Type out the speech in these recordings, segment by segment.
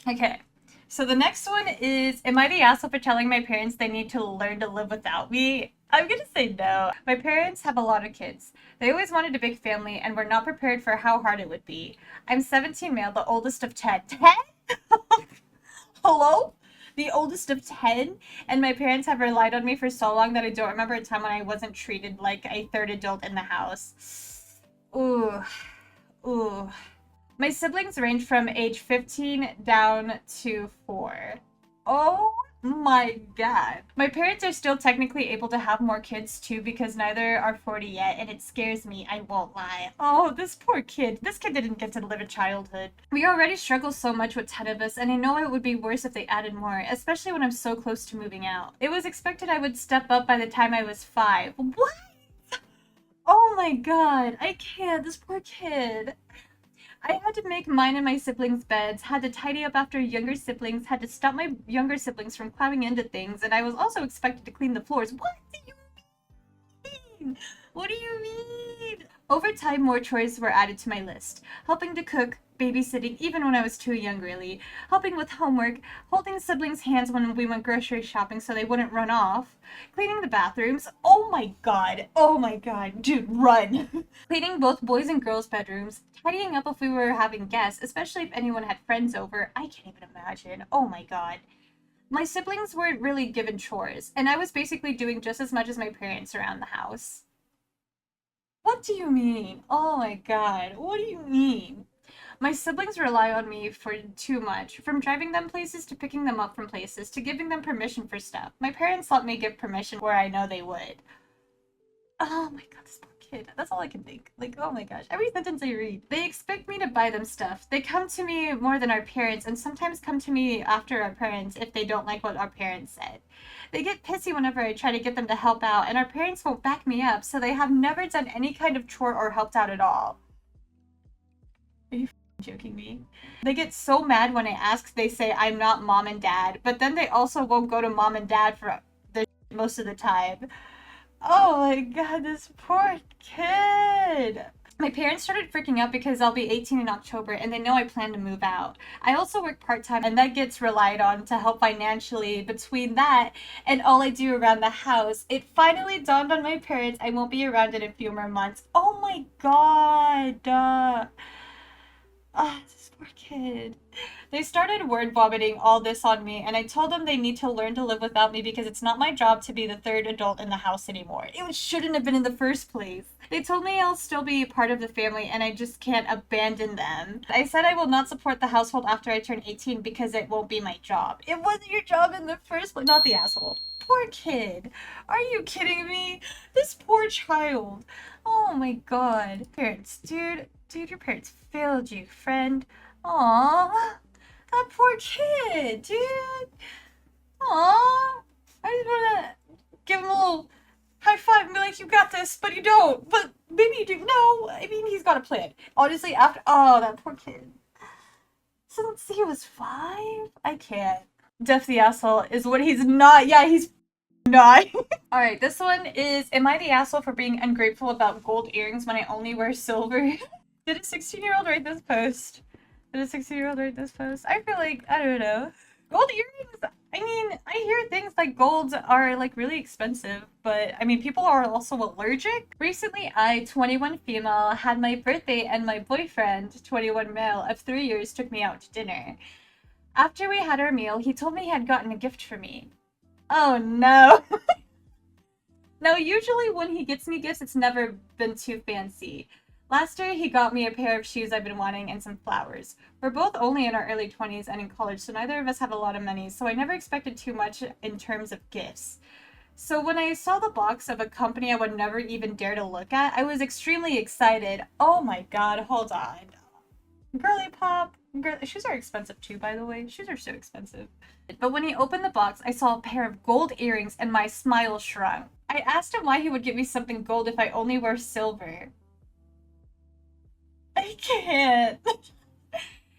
Okay. So the next one is, am I the asshole for telling my parents they need to learn to live without me? I'm gonna say no. My parents have a lot of kids. They always wanted a big family and were not prepared for how hard it would be. I'm 17 male, the oldest of 10. 10? Hello? The oldest of 10? And my parents have relied on me for so long that I don't remember a time when I wasn't treated like a third adult in the house. Ooh. Ooh. My siblings range from age 15 down to 4. Oh my god. My parents are still technically able to have more kids too because neither are 40 yet, and it scares me, I won't lie. Oh, this poor kid. This kid didn't get to live a childhood. We already struggle so much with 10 of us, and I know it would be worse if they added more, especially when I'm so close to moving out. It was expected I would step up by the time I was 5. What? Oh my god. I can't. This poor kid. I had to make mine and my siblings' beds, had to tidy up after younger siblings, had to stop my younger siblings from climbing into things, and I was also expected to clean the floors. What do you mean? What do you mean? Over time, more chores were added to my list. Helping to cook, babysitting, even when I was too young, really. Helping with homework, holding siblings' hands when we went grocery shopping so they wouldn't run off. Cleaning the bathrooms. Oh my god. Oh my god. Dude, run. Cleaning both boys' and girls' bedrooms. Tidying up if we were having guests, especially if anyone had friends over. I can't even imagine. Oh my god. My siblings weren't really given chores, and I was basically doing just as much as my parents around the house. What do you mean? Oh my god. What do you mean? My siblings rely on me for too much, from driving them places to picking them up from places to giving them permission for stuff. My parents let me give permission where I know they would. Oh my god, this poor kid. That's all I can think. Like, oh my gosh. Every sentence I read. They expect me to buy them stuff. They come to me more than our parents, and sometimes come to me after our parents if they don't like what our parents said. They get pissy whenever I try to get them to help out, and our parents won't back me up, so they have never done any kind of chore or helped out at all. Are you joking me? They get so mad when I ask, they say I'm not mom and dad, but then they also won't go to mom and dad for the most of the time. Oh my god, this poor kid. My parents started freaking out because I'll be 18 in October and they know I plan to move out. I also work part time and that gets relied on to help financially. Between that and all I do around the house, it finally dawned on my parents I won't be around in a few more months. Oh my god. This poor kid. They started word vomiting all this on me, and I told them they need to learn to live without me because it's not my job to be the third adult in the house anymore. It shouldn't have been in the first place. They told me I'll still be part of the family and I just can't abandon them. I said I will not support the household after I turn 18 because it won't be my job. It wasn't your job in the first place. Not the asshole. Poor kid. Are you kidding me? This poor child. Oh my god. Parents, dude, your parents failed you, friend. Aww. That poor kid, dude. Aww. I just wanna give him a little high five and be like, you got this, but you don't. But maybe you do. No, I mean, he's got a plan. Honestly, after. Oh, that poor kid. Since he was 5? I can't. Def the asshole is what he's not. Yeah, he's not. Alright, this one is, am I the asshole for being ungrateful about gold earrings when I only wear silver? Did a 16-year-old write this post? Did a 16-year-old write this post? I feel like, I don't know. Gold earrings, I mean, I hear things like golds are like really expensive, but I mean, people are also allergic. Recently, I, 21 female, had my birthday and my boyfriend, 21 male, of 3 years took me out to dinner. After we had our meal, he told me he had gotten a gift for me. Oh no. Now, usually when he gets me gifts, it's never been too fancy. Last year, he got me a pair of shoes I've been wanting and some flowers. We're both only in our early 20s and in college, so neither of us have a lot of money, so I never expected too much in terms of gifts. So when I saw the box of a company I would never even dare to look at, I was extremely excited. Oh my god, hold on. Girly pop. Shoes are expensive too, by the way. Shoes are so expensive. But when he opened the box, I saw a pair of gold earrings and my smile shrunk. I asked him why he would give me something gold if I only wear silver. I can't.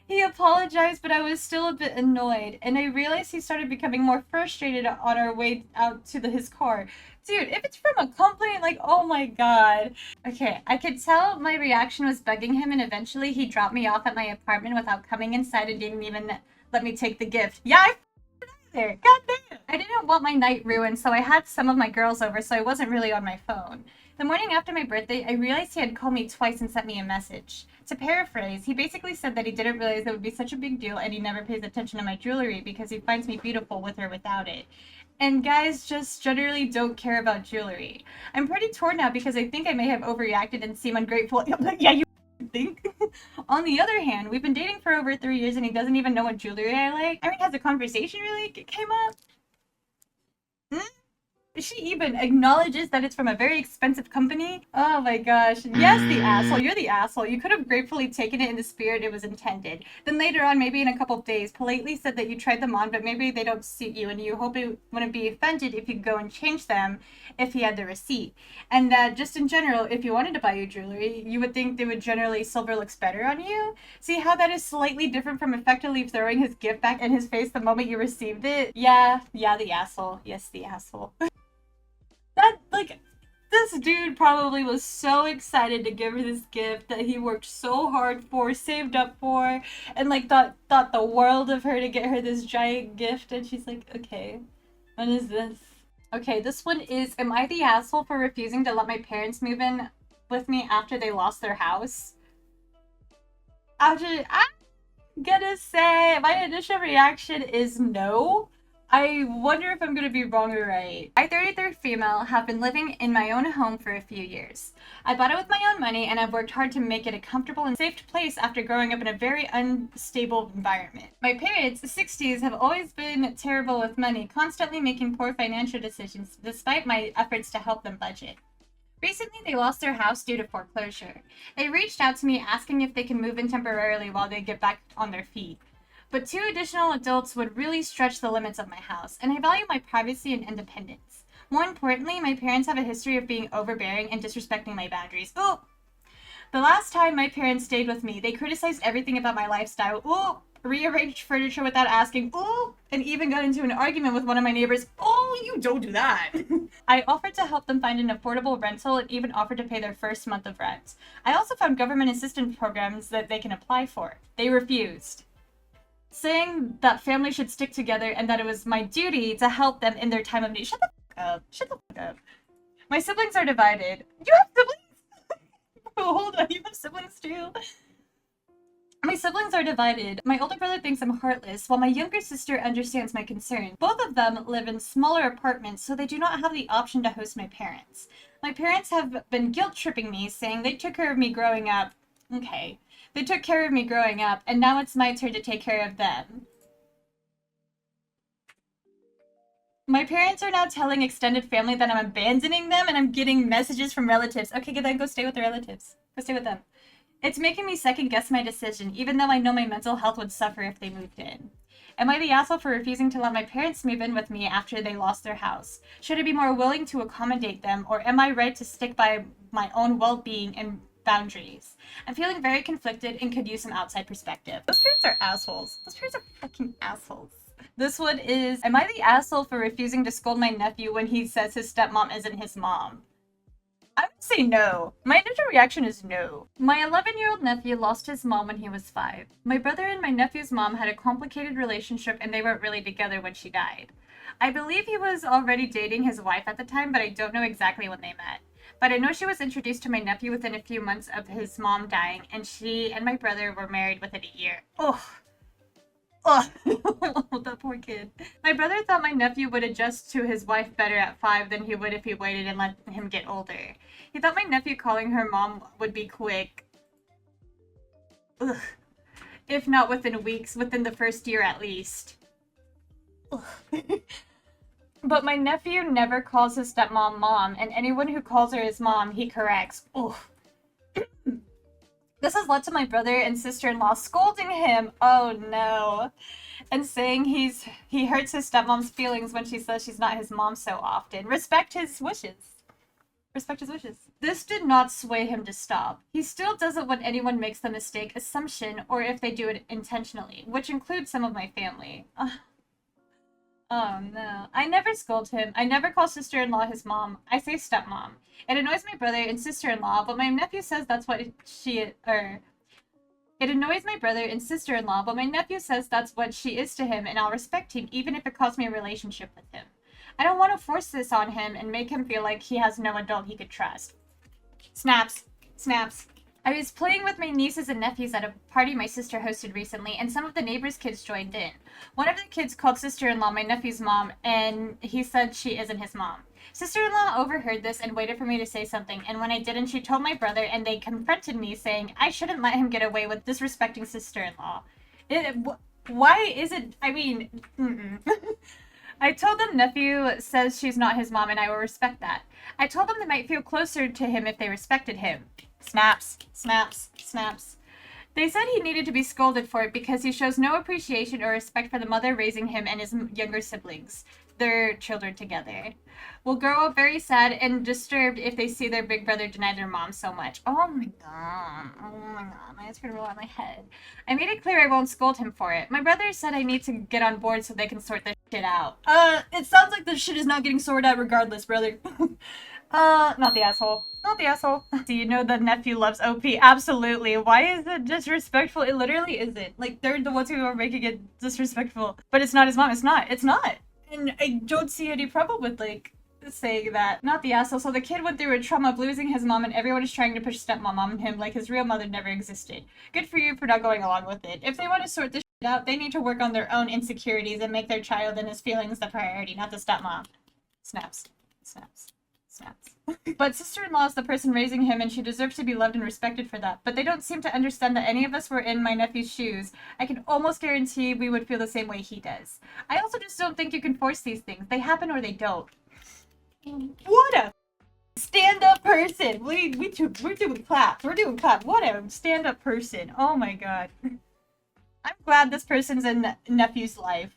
He apologized, but I was still a bit annoyed, and I realized he started becoming more frustrated on our way out to his car. Dude, if it's from a company, like, oh my god. Okay, I could tell my reaction was bugging him, and eventually he dropped me off at my apartment without coming inside and didn't even let me take the gift. Yeah, I there. God damn. I didn't want my night ruined, so I had some of my girls over, so I wasn't really on my phone. The morning after my birthday, I realized he had called me twice and sent me a message. To paraphrase, he basically said that he didn't realize it would be such a big deal and he never pays attention to my jewelry because he finds me beautiful with or without it. And guys just generally don't care about jewelry. I'm pretty torn now because I think I may have overreacted and seem ungrateful. Yeah, you think? On the other hand, we've been dating for over 3 years and he doesn't even know what jewelry I like. I mean, has a conversation really came up? Hmm? She even acknowledges that it's from a very expensive company. Oh my gosh. Yes, the asshole. You're the asshole. You could have gratefully taken it in the spirit it was intended. Then later on, maybe in a couple of days, politely said that you tried them on, but maybe they don't suit you and you hope he wouldn't be offended if you go and change them if he had the receipt. And that just in general, if you wanted to buy your jewelry, you would think they would generally silver looks better on you. See how that is slightly different from effectively throwing his gift back in his face the moment you received it? Yeah, the asshole. Yes, the asshole. That, like, this dude probably was so excited to give her this gift that he worked so hard for, saved up for, and like thought the world of her to get her this giant gift, and she's like, okay, what is this? Okay, this one is, am I the asshole for refusing to let my parents move in with me after they lost their house? I'm gonna say my initial reaction is no. I wonder if I'm gonna be wrong or right. I, 33 female, have been living in my own home for a few years. I bought it with my own money and I've worked hard to make it a comfortable and safe place after growing up in a very unstable environment. My parents, 60s, have always been terrible with money, constantly making poor financial decisions despite my efforts to help them budget. Recently, they lost their house due to foreclosure. They reached out to me asking if they can move in temporarily while they get back on their feet. But 2 additional adults would really stretch the limits of my house, and I value my privacy and independence. More importantly, my parents have a history of being overbearing and disrespecting my boundaries. Ooh! The last time my parents stayed with me, they criticized everything about my lifestyle. Ooh! Rearranged furniture without asking. Ooh! And even got into an argument with one of my neighbors. Oh, you don't do that! I offered to help them find an affordable rental and even offered to pay their first month of rent. I also found government assistance programs that they can apply for. They refused, saying that families should stick together and that it was my duty to help them in their time of need. Shut the fuck up. Shut the fuck up. My siblings are divided. You have siblings? Oh, hold on, you have siblings too? My siblings are divided. My older brother thinks I'm heartless, while my younger sister understands my concern. Both of them live in smaller apartments, so they do not have the option to host my parents. My parents have been guilt-tripping me, saying they took care of me growing up. Okay. They took care of me growing up, and now it's my turn to take care of them. My parents are now telling extended family that I'm abandoning them, and I'm getting messages from relatives. Okay, then go stay with the relatives. Go stay with them. It's making me second guess my decision, even though I know my mental health would suffer if they moved in. Am I the asshole for refusing to let my parents move in with me after they lost their house? Should I be more willing to accommodate them, or am I right to stick by my own well-being and boundaries? I'm feeling very conflicted and could use some outside perspective. Those parents are assholes. Those parents are fucking assholes. This one is, am I the asshole for refusing to scold my nephew when he says his stepmom isn't his mom? I would say no. My initial reaction is no. My 11-year-old nephew lost his mom when he was 5. My brother and my nephew's mom had a complicated relationship and they weren't really together when she died. I believe he was already dating his wife at the time, but I don't know exactly when they met. But I know she was introduced to my nephew within a few months of his mom dying, and she and my brother were married within a year. Ugh. Ugh. That poor kid. My brother thought my nephew would adjust to his wife better at 5 than he would if he waited and let him get older. He thought my nephew calling her mom would be quick. Ugh. If not within weeks, within the first year at least. Ugh. But my nephew never calls his stepmom mom, and anyone who calls her his mom, he corrects. Ugh. This has led to my brother and sister-in-law scolding him. Oh no. And saying he hurts his stepmom's feelings when she says she's not his mom so often. Respect his wishes. Respect his wishes. This did not sway him to stop. He still doesn't want anyone makes the mistake assumption or if they do it intentionally, which includes some of my family. Oh no. I never scold him. I never call sister-in-law his mom. I say stepmom. It annoys my brother and sister-in-law, but my nephew says that's what It annoys my brother and sister-in-law, but my nephew says that's what she is to him, and I'll respect him even if it costs me a relationship with him. I don't want to force this on him and make him feel like he has no adult he could trust. Snaps. Snaps. I was playing with my nieces and nephews at a party my sister hosted recently, and some of the neighbors' kids joined in. One of the kids called sister-in-law my nephew's mom, and he said she isn't his mom. Sister-in-law overheard this and waited for me to say something, and when I didn't, she told my brother, and they confronted me, saying I shouldn't let him get away with disrespecting sister-in-law. Why is it... I mean... I told them nephew says she's not his mom, and I will respect that. I told them they might feel closer to him if they respected him. Snaps. Snaps. Snaps. They said he needed to be scolded for it because he shows no appreciation or respect for the mother raising him and his younger siblings, their children together. Will grow up very sad and disturbed if they see their big brother deny their mom so much. Oh my god. Oh my god. My head's gonna roll out my head. I made it clear I won't scold him for it. My brother said I need to get on board so they can sort this shit out. It sounds like this shit is not getting sorted out regardless, brother. Not the asshole. Not the asshole. Do you know the nephew loves OP? Absolutely. Why is it disrespectful? It literally isn't. Like, they're the ones who are making it disrespectful. But it's not his mom. It's not. It's not. And I don't see any problem with, like, saying that. Not the asshole. So the kid went through a trauma of losing his mom, and everyone is trying to push stepmom on him like his real mother never existed. Good for you for not going along with it. If they want to sort this shit out, they need to work on their own insecurities and make their child and his feelings the priority, not the stepmom. Snaps. Snaps. Snaps. But sister-in-law is the person raising him, and she deserves to be loved and respected for that. But they don't seem to understand that any of us were in my nephew's shoes. I can almost guarantee we would feel the same way he does. I also just don't think you can force these things. They happen or they don't. What a stand-up person! We're doing claps. We're doing claps. What a stand-up person. Oh my god. I'm glad this person's in nephew's life.